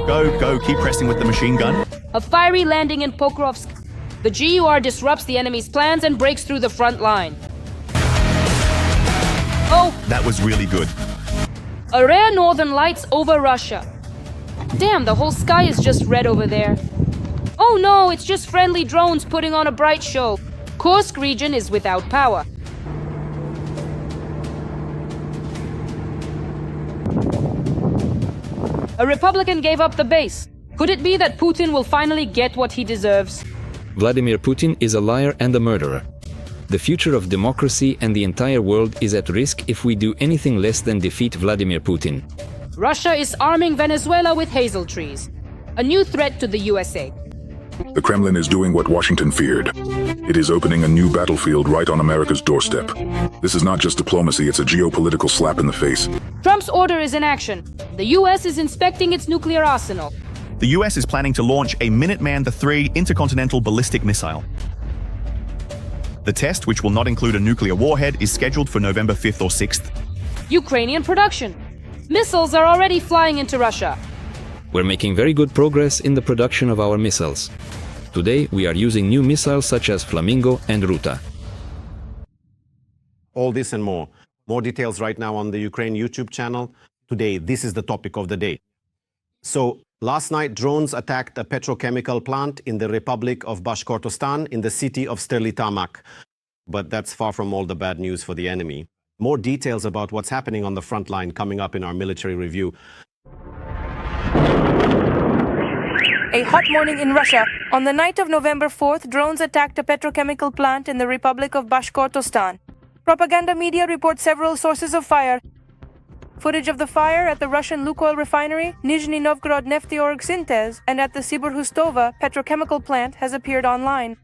Go, keep pressing with the machine gun. A fiery landing in Pokrovsk. The GUR disrupts the enemy's plans and breaks through the front line. Oh! That was really good. A rare northern lights over Russia. Damn, the whole sky is just red over there. Oh no, it's just friendly drones putting on a bright show. Kursk region is without power. A Republican gave up the base. Could it be that Putin will finally get what he deserves? Vladimir Putin is a liar and a murderer. The future of democracy and the entire world is at risk if we do anything less than defeat Vladimir Putin. Russia is arming Venezuela with hazel trees. A new threat to the USA. The Kremlin is doing what Washington feared. It is opening a new battlefield right on America's doorstep. This is not just diplomacy, it's a geopolitical slap in the face. Trump's order is in action. The US is inspecting its nuclear arsenal. The US is planning to launch a Minuteman III intercontinental ballistic missile. The test, which will not include a nuclear warhead, is scheduled for November 5th or 6th. Ukrainian production. Missiles are already flying into Russia. We're making very good progress in the production of our missiles. Today, we are using new missiles such as Flamingo and Ruta. All this and more. More details right now on the Ukraine YouTube channel. Today, this is the topic of the day. So, last night, drones attacked a petrochemical plant in the Republic of Bashkortostan in the city of Sterlitamak. But that's far from all the bad news for the enemy. More details about what's happening on the front line coming up in our military review. A hot morning in Russia. On the night of November 4th, drones attacked a petrochemical plant in the Republic of Bashkortostan. Propaganda media report several sources of fire. Footage of the fire at the Russian Lukoil refinery, Nizhny Novgorod Nefteorg Syntez, and at the Zaporizhzhia petrochemical plant has appeared online.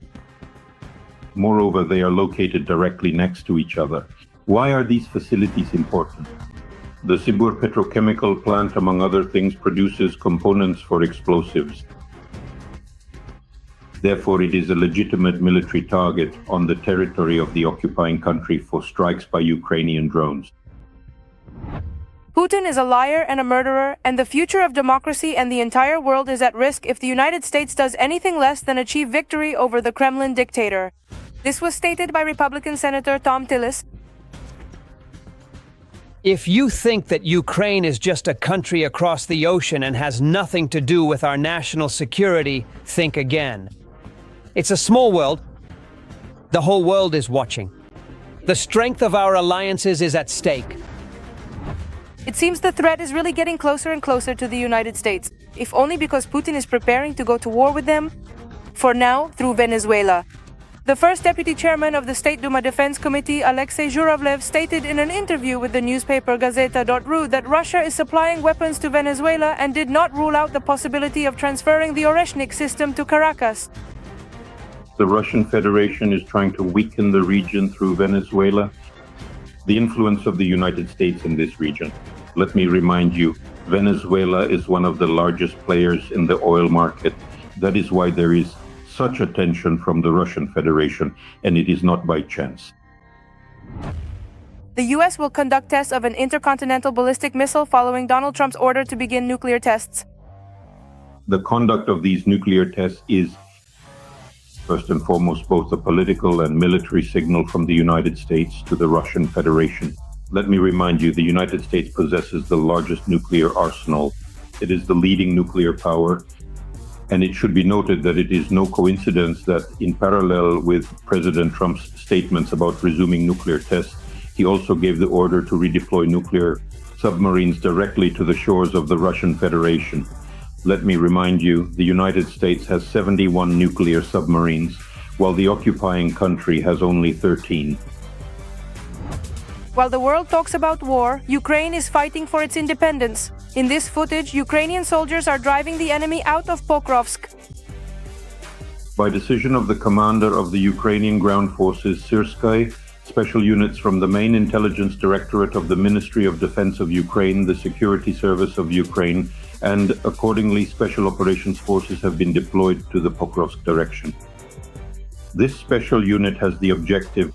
Moreover, they are located directly next to each other. Why are these facilities important? The Sibur petrochemical plant, among other things, produces components for explosives. Therefore, it is a legitimate military target on the territory of the occupying country for strikes by Ukrainian drones. Putin is a liar and a murderer, and the future of democracy and the entire world is at risk if the United States does anything less than achieve victory over the Kremlin dictator. This was stated by Republican Senator Tom Tillis. If you think that Ukraine is just a country across the ocean and has nothing to do with our national security, think again. It's a small world. The whole world is watching. The strength of our alliances is at stake. It seems the threat is really getting closer and closer to the United States, if only because Putin is preparing to go to war with them, for now, through Venezuela. The first deputy chairman of the State Duma Defense Committee, Alexei Zhuravlev, stated in an interview with the newspaper Gazeta.ru that Russia is supplying weapons to Venezuela and did not rule out the possibility of transferring the Oreshnik system to Caracas. The Russian Federation is trying to weaken the region through Venezuela. The influence of the United States in this region. Let me remind you, Venezuela is one of the largest players in the oil market. That is why there is such attention from the Russian Federation, and it is not by chance. The U.S. will conduct tests of an intercontinental ballistic missile following Donald Trump's order to begin nuclear tests. The conduct of these nuclear tests is, first and foremost, both a political and military signal from the United States to the Russian Federation. Let me remind you, the United States possesses the largest nuclear arsenal. It is the leading nuclear power. And it should be noted that it is no coincidence that in parallel with President Trump's statements about resuming nuclear tests, he also gave the order to redeploy nuclear submarines directly to the shores of the Russian Federation. Let me remind you, the United States has 71 nuclear submarines, while the occupying country has only 13. While the world talks about war, Ukraine is fighting for its independence. In this footage, Ukrainian soldiers are driving the enemy out of Pokrovsk. By decision of the commander of the Ukrainian ground forces, Syrsky, special units from the main intelligence directorate of the Ministry of Defense of Ukraine, the Security Service of Ukraine, and accordingly special operations forces have been deployed to the Pokrovsk direction. This special unit has the objective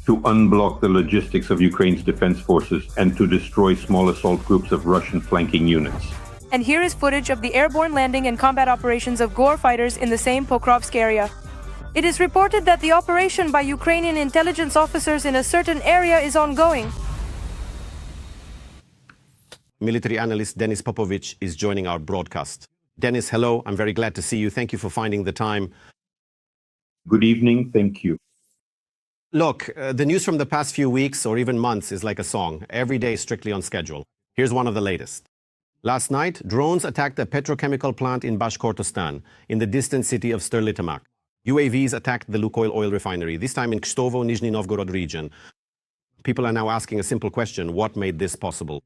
to unblock the logistics of Ukraine's defense forces and to destroy small assault groups of Russian flanking units. And here is footage of the airborne landing and combat operations of GOR fighters in the same Pokrovsk area. It is reported that the operation by Ukrainian intelligence officers in a certain area is ongoing. Military analyst Denis Popovich is joining our broadcast. Denis, hello. I'm very glad to see you. Thank you for finding the time. Good evening. Thank you. Look, the news from the past few weeks or even months is like a song. Every day strictly on schedule. Here's one of the latest. Last night, drones attacked a petrochemical plant in Bashkortostan, in the distant city of Sterlitamak. UAVs attacked the Lukoil oil refinery, this time in Kstovo, Nizhny Novgorod region. People are now asking a simple question: what made this possible?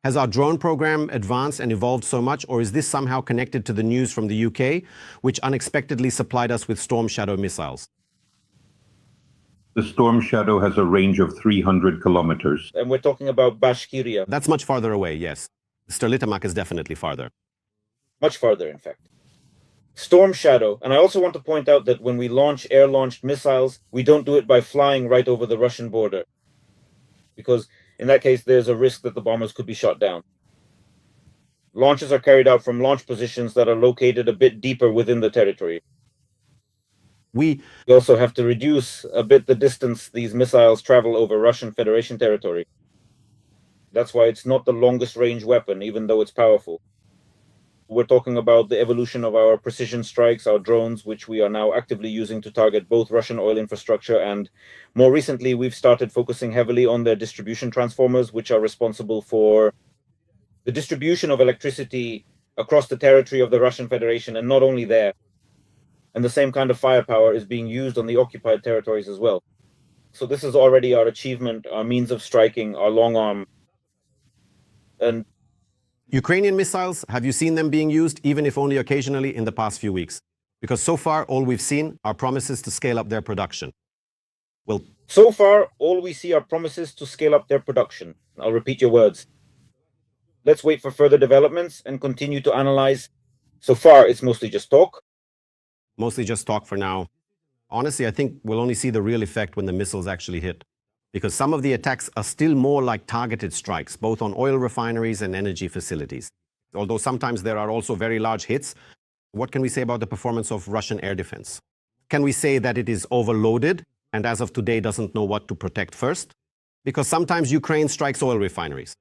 Has our drone program advanced and evolved so much, or is this somehow connected to the news from the UK, which unexpectedly supplied us with Storm Shadow missiles? The Storm Shadow has a range of 300 kilometers. And we're talking about Bashkiria. That's much farther away, yes. Sterlitamak is definitely farther. Much farther, in fact. Storm Shadow, and I also want to point out that when we launch air-launched missiles, we don't do it by flying right over the Russian border. Because in that case, there's a risk that the bombers could be shot down. Launches are carried out from launch positions that are located a bit deeper within the territory. We also have to reduce a bit the distance these missiles travel over Russian Federation territory. That's why it's not the longest range weapon, even though it's powerful. We're talking about the evolution of our precision strikes, our drones, which we are now actively using to target both Russian oil infrastructure, and more recently we've started focusing heavily on their distribution transformers, which are responsible for the distribution of electricity across the territory of the Russian Federation, and not only there. And the same kind of firepower is being used on the occupied territories as well. So this is already our achievement, our means of striking, our long arm. And Ukrainian missiles, have you seen them being used, even if only occasionally, in the past few weeks? Because so far, all we've seen are promises to scale up their production. Well, so far, all we see are promises to scale up their production. I'll repeat your words. Let's wait for further developments and continue to analyze. So far, it's mostly just talk. Mostly just talk for now. Honestly, I think we'll only see the real effect when the missiles actually hit. Because some of the attacks are still more like targeted strikes, both on oil refineries and energy facilities. Although sometimes there are also very large hits. What can we say about the performance of Russian air defense? Can we say that it is overloaded and as of today doesn't know what to protect first? Because sometimes Ukraine strikes oil refineries.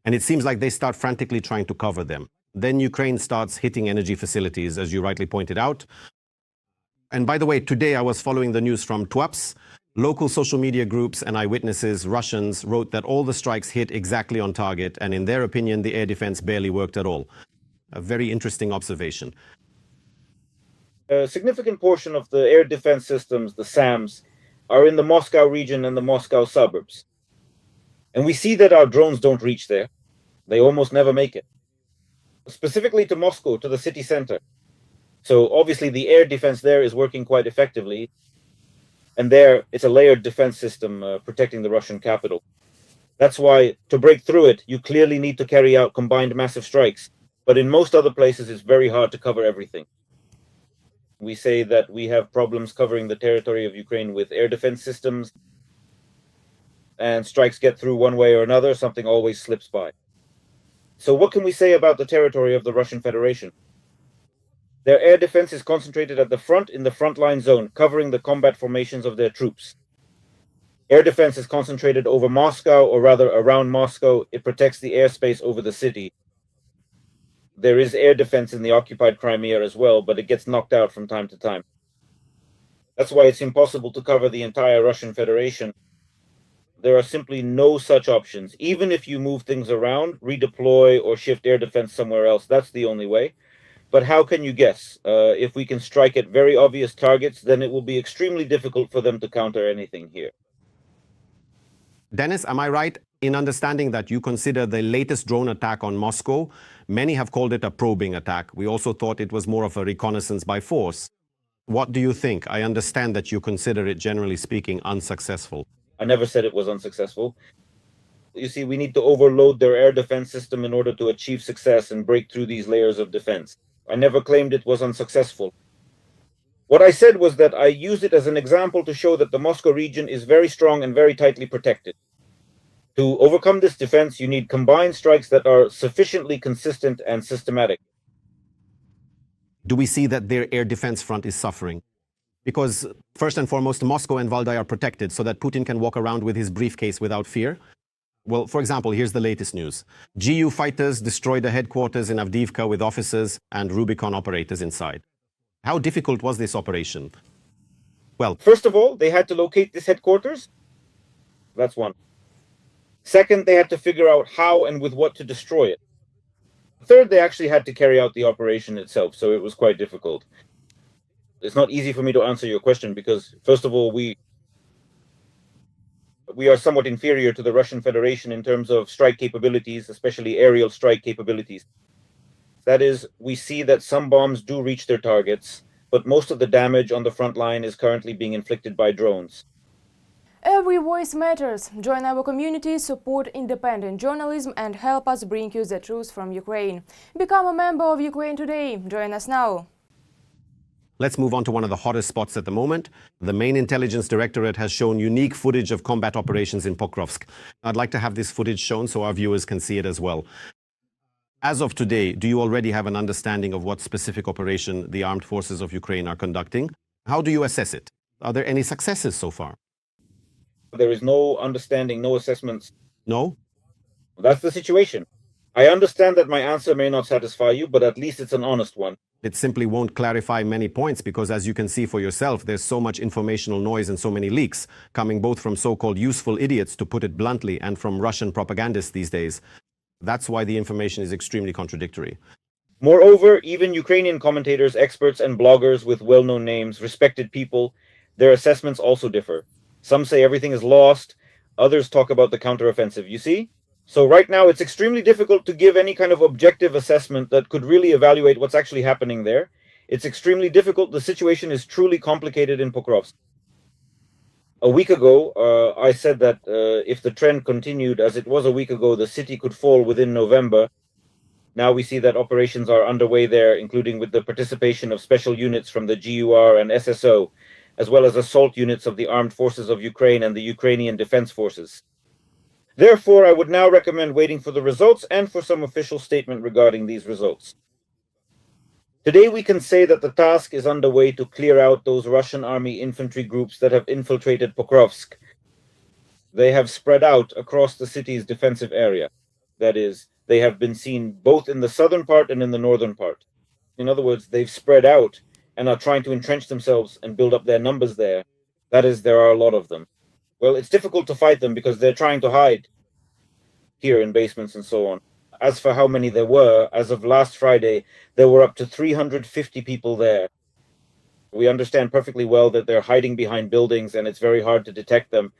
And it seems like they start frantically trying to cover them. Then Ukraine starts hitting energy facilities, as you rightly pointed out. And by the way, today I was following the news from TWAPS. Local social media groups and eyewitnesses, Russians, wrote that all the strikes hit exactly on target, and in their opinion, the air defense barely worked at all. A very interesting observation. A significant portion of the air defense systems, the SAMs, are in the Moscow region and the Moscow suburbs. And we see that our drones don't reach there. They almost never make it. Specifically to Moscow, to the city center. So obviously the air defense there is working quite effectively. And there, it's a layered defense system protecting the Russian capital. That's why, to break through it, you clearly need to carry out combined massive strikes. But in most other places, it's very hard to cover everything. We say that we have problems covering the territory of Ukraine with air defense systems. And strikes get through one way or another, something always slips by. So what can we say about the territory of the Russian Federation? Their air defense is concentrated at the front, in the frontline zone, covering the combat formations of their troops. Air defense is concentrated over Moscow, or rather around Moscow. It protects the airspace over the city. There is air defense in the occupied Crimea as well, but it gets knocked out from time to time. That's why it's impossible to cover the entire Russian Federation. There are simply no such options. Even if you move things around, redeploy, or shift air defense somewhere else, that's the only way. But how can you guess? If we can strike at very obvious targets, then it will be extremely difficult for them to counter anything here. Dennis, am I right in understanding that you consider the latest drone attack on Moscow? Many have called it a probing attack. We also thought it was more of a reconnaissance by force. What do you think? I understand that you consider it, generally speaking, unsuccessful. I never said it was unsuccessful. You see, we need to overload their air defense system in order to achieve success and break through these layers of defense. I never claimed it was unsuccessful. What I said was that I used it as an example to show that the Moscow region is very strong and very tightly protected. To overcome this defense, you need combined strikes that are sufficiently consistent and systematic. Do we see that their air defense front is suffering? Because first and foremost, Moscow and Valdai are protected so that Putin can walk around with his briefcase without fear. Well, for example, here's the latest news. GU fighters destroyed a headquarters in Avdiivka with officers and Rubicon operators inside. How difficult was this operation? Well, first of all, they had to locate this headquarters. That's one. Second, they had to figure out how and with what to destroy it. Third, they actually had to carry out the operation itself, so it was quite difficult. It's not easy for me to answer your question because, first of all, we are somewhat inferior to the Russian Federation in terms of strike capabilities, especially aerial strike capabilities. That is, we see that some bombs do reach their targets, but most of the damage on the front line is currently being inflicted by drones. Every voice matters. Join our community, support independent journalism and help us bring you the truth from Ukraine. Become a member of Ukraine Today. Join us now. Let's move on to one of the hottest spots at the moment. The main intelligence directorate has shown unique footage of combat operations in Pokrovsk. I'd like to have this footage shown so our viewers can see it as well. As of today, do you already have an understanding of what specific operation the armed forces of Ukraine are conducting? How do you assess it? Are there any successes so far? There is no understanding, no assessments. No? That's the situation. I understand that my answer may not satisfy you, but at least it's an honest one. It simply won't clarify many points because, as you can see for yourself, there's so much informational noise and so many leaks, coming both from so-called useful idiots, to put it bluntly, and from Russian propagandists these days. That's why the information is extremely contradictory. Moreover, even Ukrainian commentators, experts, and bloggers with well-known names, respected people, their assessments also differ. Some say everything is lost, others talk about the counteroffensive, you see? So right now it's extremely difficult to give any kind of objective assessment that could really evaluate what's actually happening there. It's extremely difficult. The situation is truly complicated in Pokrovsk. A week ago, I said that if the trend continued as it was a week ago, the city could fall within November. Now we see that operations are underway there, including with the participation of special units from the GUR and SSO, as well as assault units of the Armed Forces of Ukraine and the Ukrainian Defense Forces. Therefore, I would now recommend waiting for the results and for some official statement regarding these results. Today we can say that the task is underway to clear out those Russian army infantry groups that have infiltrated Pokrovsk. They have spread out across the city's defensive area. That is, they have been seen both in the southern part and in the northern part. In other words, they've spread out and are trying to entrench themselves and build up their numbers there. That is, there are a lot of them. Well, it's difficult to fight them because they're trying to hide here in basements and so on. As for how many there were, as of last Friday, there were up to 350 people there. We understand perfectly well that they're hiding behind buildings and it's very hard to detect them.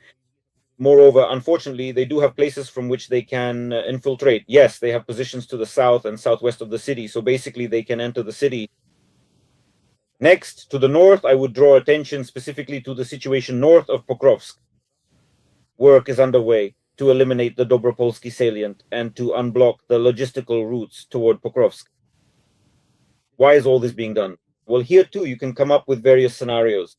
Moreover, unfortunately, they do have places from which they can infiltrate. Yes, they have positions to the south and southwest of the city, so basically they can enter the city. Next, to the north, I would draw attention specifically to the situation north of Pokrovsk. Work is underway to eliminate the Dobropolsky salient and to unblock the logistical routes toward Pokrovsk. Why is all this being done? Well, here too you can come up with various scenarios.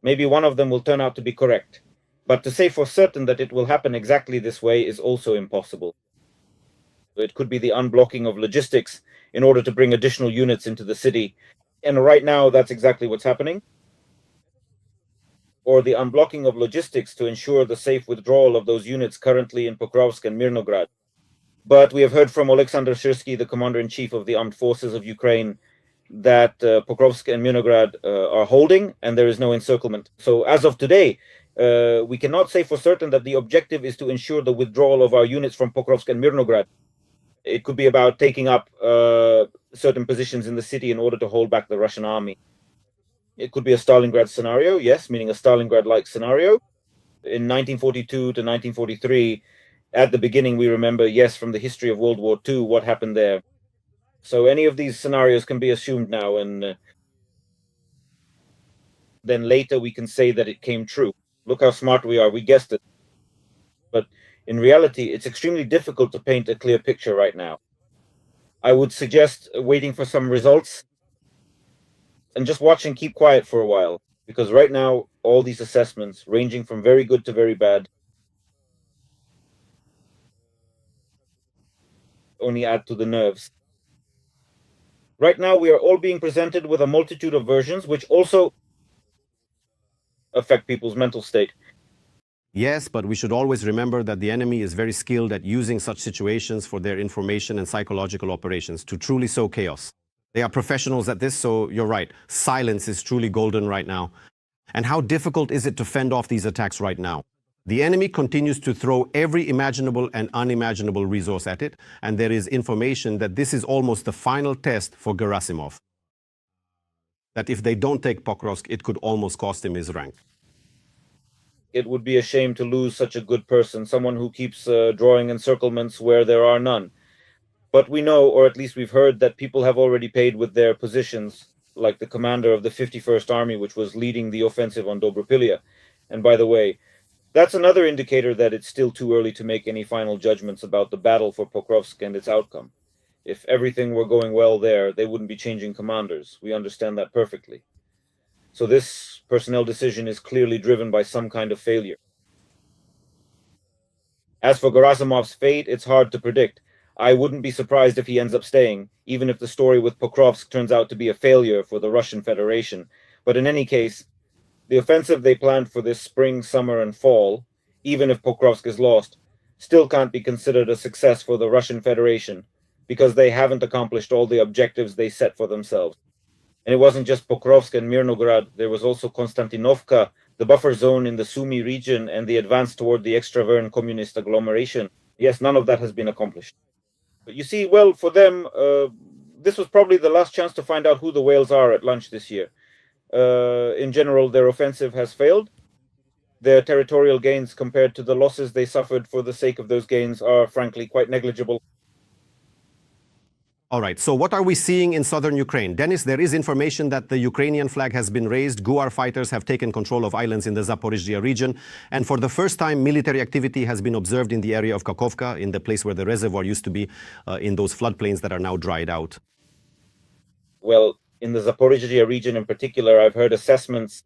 Maybe one of them will turn out to be correct. But to say for certain that it will happen exactly this way is also impossible. It could be the unblocking of logistics in order to bring additional units into the city. And right now that's exactly what's happening. Or the unblocking of logistics to ensure the safe withdrawal of those units currently in Pokrovsk and Mirnograd. But we have heard from Alexander Syrsky, the commander-in-chief of the Armed Forces of Ukraine, that Pokrovsk and Mirnograd are holding and there is no encirclement. So as of today, we cannot say for certain that the objective is to ensure the withdrawal of our units from Pokrovsk and Mirnograd. It could be about taking up certain positions in the city in order to hold back the Russian army. It could be a Stalingrad scenario, yes, meaning a Stalingrad-like scenario. In 1942 to 1943, at the beginning, we remember, yes, from the history of World War II, what happened there. So any of these scenarios can be assumed now, and then later we can say that it came true. Look how smart we are, we guessed it. But in reality, it's extremely difficult to paint a clear picture right now. I would suggest waiting for some results and just watch and keep quiet for a while, because right now, all these assessments, ranging from very good to very bad, only add to the nerves. Right now, we are all being presented with a multitude of versions, which also affect people's mental state. Yes, but we should always remember that the enemy is very skilled at using such situations for their information and psychological operations to truly sow chaos. They are professionals at this, so you're right. Silence is truly golden right now. And how difficult is it to fend off these attacks right now? The enemy continues to throw every imaginable and unimaginable resource at it, and there is information that this is almost the final test for Gerasimov. That if they don't take Pokrovsk, it could almost cost him his rank. It would be a shame to lose such a good person, someone who keeps drawing encirclements where there are none. But we know, or at least we've heard, that people have already paid with their positions, like the commander of the 51st Army, which was leading the offensive on Dobropilya. And by the way, that's another indicator that it's still too early to make any final judgments about the battle for Pokrovsk and its outcome. If everything were going well there, they wouldn't be changing commanders. We understand that perfectly. So this personnel decision is clearly driven by some kind of failure. As for Gerasimov's fate, it's hard to predict. I wouldn't be surprised if he ends up staying, even if the story with Pokrovsk turns out to be a failure for the Russian Federation. But in any case, the offensive they planned for this spring, summer, and fall, even if Pokrovsk is lost, still can't be considered a success for the Russian Federation, because they haven't accomplished all the objectives they set for themselves. And it wasn't just Pokrovsk and Mirnograd, there was also Konstantinovka, the buffer zone in the Sumy region, and the advance toward the extravern communist agglomeration. Yes, none of that has been accomplished. But you see, well, for them, this was probably the last chance to find out who the whales are at lunch this year. In general, their offensive has failed. Their territorial gains compared to the losses they suffered for the sake of those gains are frankly quite negligible. All right, so what are we seeing in southern Ukraine? Dennis, there is information that the Ukrainian flag has been raised. Guar fighters have taken control of islands in the Zaporizhzhia region. And for the first time, military activity has been observed in the area of Kakhovka, in the place where the reservoir used to be, in those floodplains that are now dried out. Well, in the Zaporizhzhia region in particular, I've heard assessments.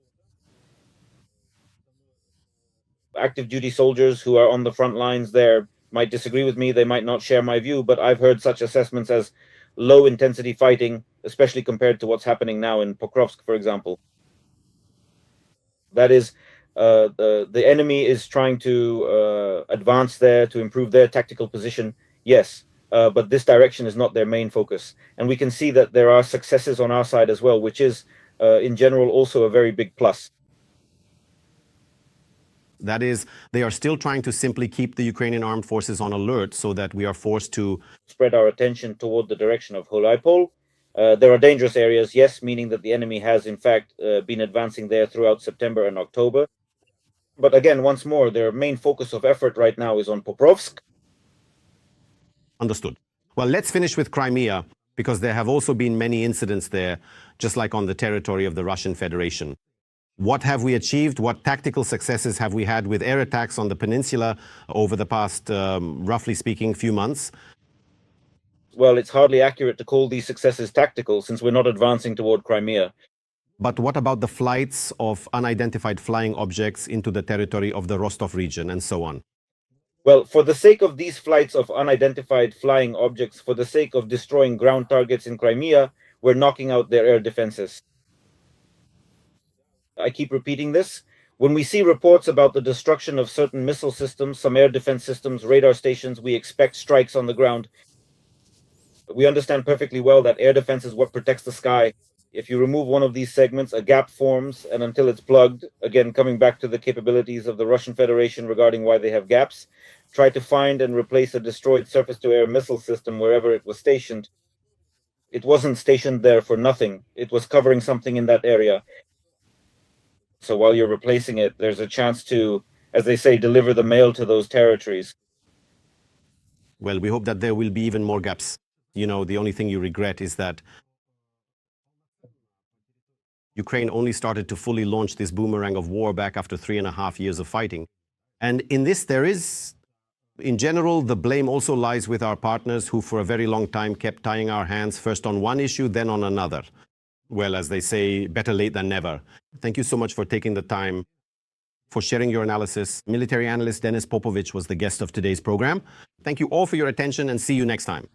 Active duty soldiers who are on the front lines there might disagree with me, they might not share my view, but I've heard such assessments as low intensity fighting, especially compared to what's happening now in Pokrovsk, for example. That is, the enemy is trying to advance there to improve their tactical position, yes, but this direction is not their main focus. And we can see that there are successes on our side as well, which is, in general, also a very big plus. That is, they are still trying to simply keep the Ukrainian armed forces on alert so that we are forced to spread our attention toward the direction of Holaipol. There are dangerous areas, yes, meaning that the enemy has, in fact, been advancing there throughout September and October. But again, once more, their main focus of effort right now is on Pokrovsk. Understood. Well, let's finish with Crimea, because there have also been many incidents there, just like on the territory of the Russian Federation. What have we achieved? What tactical successes have we had with air attacks on the peninsula over the past, roughly speaking, few months? Well, it's hardly accurate to call these successes tactical, since we're not advancing toward Crimea. But what about the flights of unidentified flying objects into the territory of the Rostov region and so on? Well, for the sake of these flights of unidentified flying objects, for the sake of destroying ground targets in Crimea, we're knocking out their air defenses. I keep repeating this. When we see reports about the destruction of certain missile systems, some air defense systems, radar stations, we expect strikes on the ground. We understand perfectly well that air defense is what protects the sky. If you remove one of these segments, a gap forms, and until it's plugged, again, coming back to the capabilities of the Russian Federation regarding why they have gaps, try to find and replace a destroyed surface-to-air missile system wherever it was stationed. It wasn't stationed there for nothing. It was covering something in that area. So while you're replacing it, there's a chance to, as they say, deliver the mail to those territories. Well, we hope that there will be even more gaps. You know, the only thing you regret is that Ukraine only started to fully launch this boomerang of war back after 3.5 years of fighting. And in this, there is, in general, the blame also lies with our partners who for a very long time kept tying our hands first on one issue, then on another. Well, as they say, better late than never. Thank you so much for taking the time, for sharing your analysis. Military analyst Denis Popovich was the guest of today's program. Thank you all for your attention and see you next time.